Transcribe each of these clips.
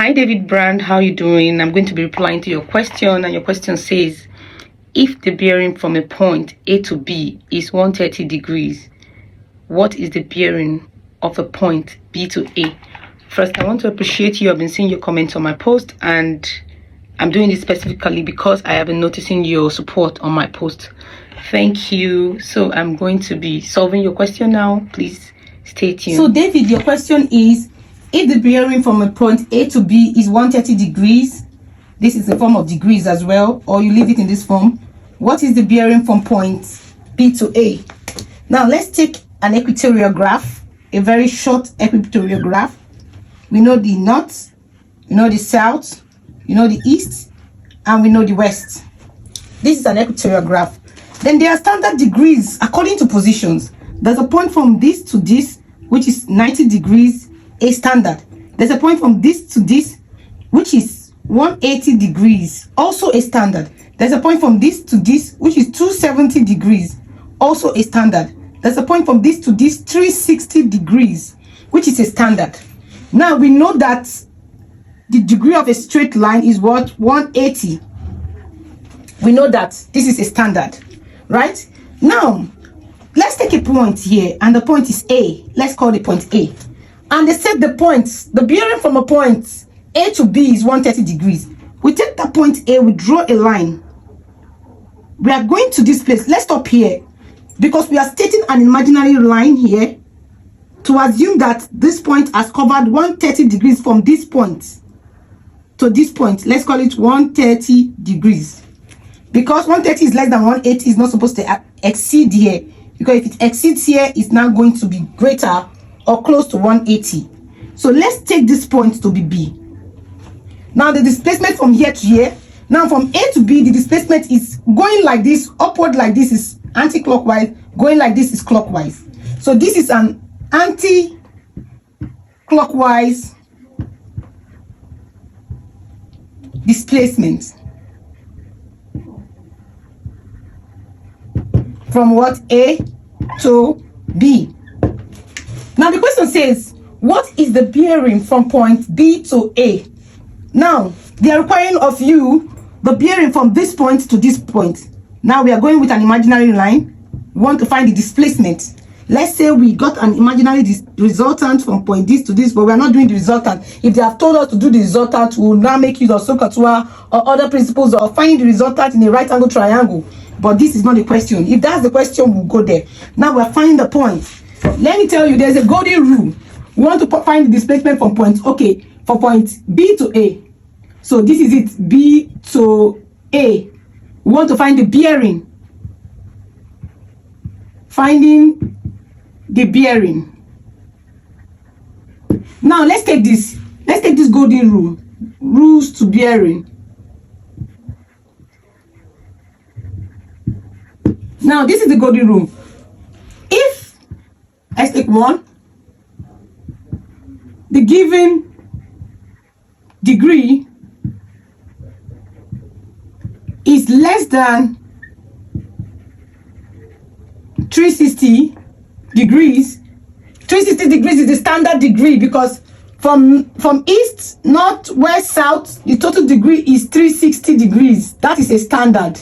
Hi David Brand, how you doing? I'm going to be replying to your question, and your question says, if the bearing from a point A to B is 130 degrees, what is the bearing of a point B to A? First, I want to appreciate you. I've been seeing your comments on my post, and I'm doing this specifically because I have been noticing your support on my post. Thank you. So I'm going to be solving your question now. Please stay tuned. So David, your question is, if the bearing from a point A to B is 130 degrees, this is a form of degrees as well, or you leave it in this form, what is the bearing from point B to A? Now let's take an equatorial graph, a very short equatorial graph. We know the north, we know the south, we know the east, and we know the west. This is an equatorial graph. Then there are standard degrees according to positions. There's a point from this to this, which is 90 degrees, a standard. There's a point from this to this, which is 180 degrees, also a standard. There's a point from this to this, which is 270 degrees, also a standard. There's a point from this to this, 360 degrees, which is a standard. Now we know that the degree of a straight line is what? 180. We know that this is a standard, right? Now let's take a point here, and the point is A. Let's call the point A. And they said the bearing from a point A to B is 130 degrees. We take that point A, we draw a line. We are going to this place. Let's stop here, because we are stating an imaginary line here to assume that this point has covered 130 degrees from this point to this point. Let's call it 130 degrees. Because 130 is less than 180, is not supposed to exceed here. Because if it exceeds here, it's now going to be greater or close to 180. So let's take this point to be B. Now the displacement from here to here, now from A to B, the displacement is going like this, upward like this is anti-clockwise, going like this is clockwise. So this is an anti-clockwise displacement from what? A to B. Now the question says, what is the bearing from point B to A? Now they are requiring of you the bearing from this point to this point. Now we are going with an imaginary line. We want to find the displacement. Let's say we got an imaginary resultant from point this to this, but we are not doing the resultant. If they have told us to do the resultant, we will now make use of SOHCAHTOA or other principles of finding the resultant in a right angle triangle. But this is not the question. If that's the question, we'll go there. Now we're finding the point. Let me tell you, there's a golden rule. We want to find the displacement from point, okay, for point B to A. So this is it, B to A. We want to find the bearing. Finding the bearing. Now let's take this. Let's take this golden rule. Rules to bearing. Now this is the golden rule. If, let's take one, the given degree is less than 360 degrees. 360 degrees is the standard degree, because from east, north, west, south, the total degree is 360 degrees. That is a standard.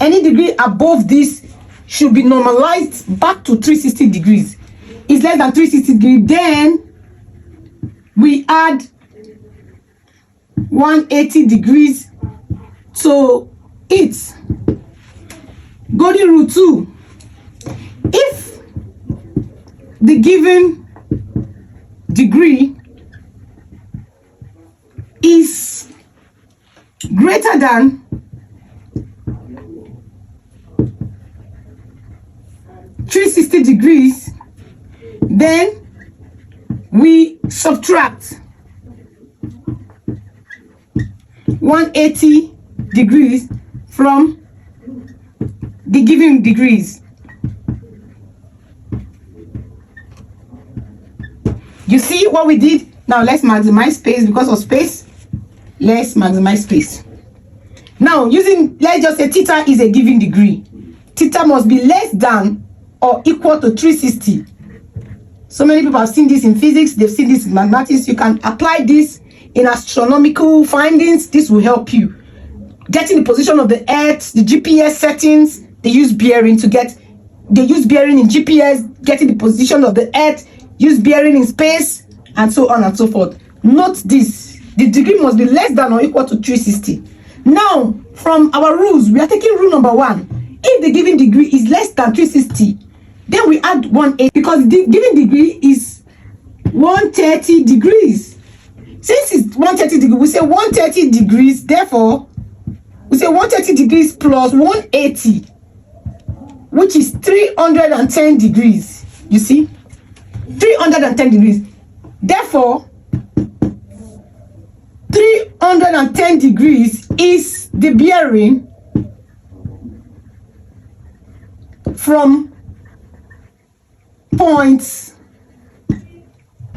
Any degree above this should be normalized back to 360 degrees. It's less than 360 degrees, then we add 180 degrees to it. Golden rule 2. If the given degree is greater than 360 degrees, then we subtract 180 degrees from the given degrees. You see what we did? Now let's maximize space. Because of space, let's maximize space. Now using, let's just say theta is a given degree. Theta must be less than or equal to 360. So many people have seen this in physics, they've seen this in mathematics. You can apply this in astronomical findings, this will help you. Getting the position of the Earth, the GPS settings, they use bearing in GPS, getting the position of the Earth, use bearing in space, and so on and so forth. Note this, the degree must be less than or equal to 360. Now, from our rules, we are taking rule number 1. If the given degree is less than 360, then we add 180, because the given degree is 130 degrees. Since it's 130 degrees, we say 130 degrees, therefore, we say 130 degrees plus 180, which is 310 degrees. You see? 310 degrees. Therefore, 310 degrees is the bearing from points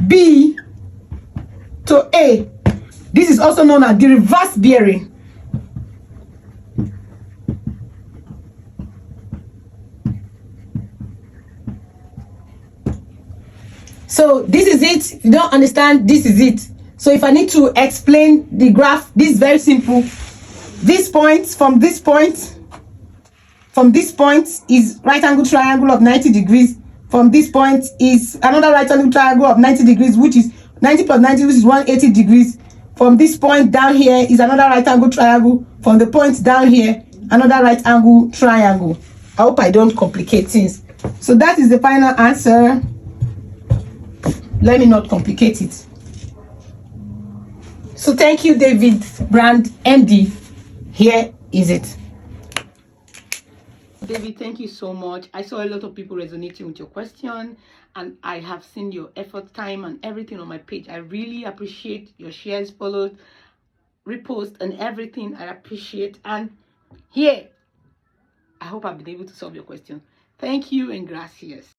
B to A. This is also known as the reverse bearing. So this is it. If you don't understand, this is it. So if I need to explain the graph, this is very simple. This point from this point is right angle triangle of 90 degrees. From this point is another right angle triangle of 90 degrees, which is 90 plus 90, which is 180 degrees. From this point down here is another right angle triangle. From the point down here, another right angle triangle. I hope I don't complicate things. So that is the final answer. Let me not complicate it. So thank you, David Brand, MD. Here is it. David, thank you so much. I saw a lot of people resonating with your question, and I have seen your effort, time, and everything on my page. I really appreciate your shares, follows, repost, and everything. I appreciate. And here, I hope I've been able to solve your question. Thank you and gracias.